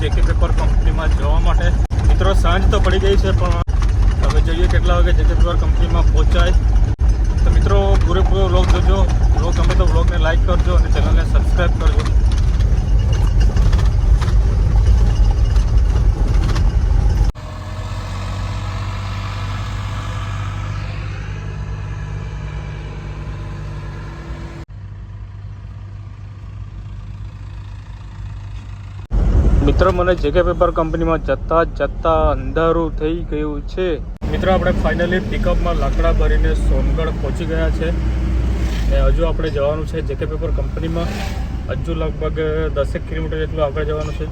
J K paper કંપનીમાં જવા માટે. મિત્રો સાંજ તો પડી ગઈ છે, પણ હવે જોઈએ કેટલા વાગે જેકે પેપર કંપનીમાં પહોંચાય. તો મિત્રો પૂરેપૂરો વ્લોગ જોજો. વ્લોગ ગમે તો વ્લોગને લાઈક કરજો અને ચેનલને સબસ્ક્રાઈબ કરજો. મિત્રો મને જેકે પેપર કંપનીમાં જતાં અંધારું થઈ ગયું છે. મિત્રો આપણે ફાઇનલી પિકઅપમાં લાકડા ભરીને સોનગઢ પહોંચી ગયા છે. હજુ આપણે જવાનું છે જેકે પેપર કંપનીમાં. હજુ લગભગ 10 કિલોમીટર જેટલું આગળ જવાનું છે.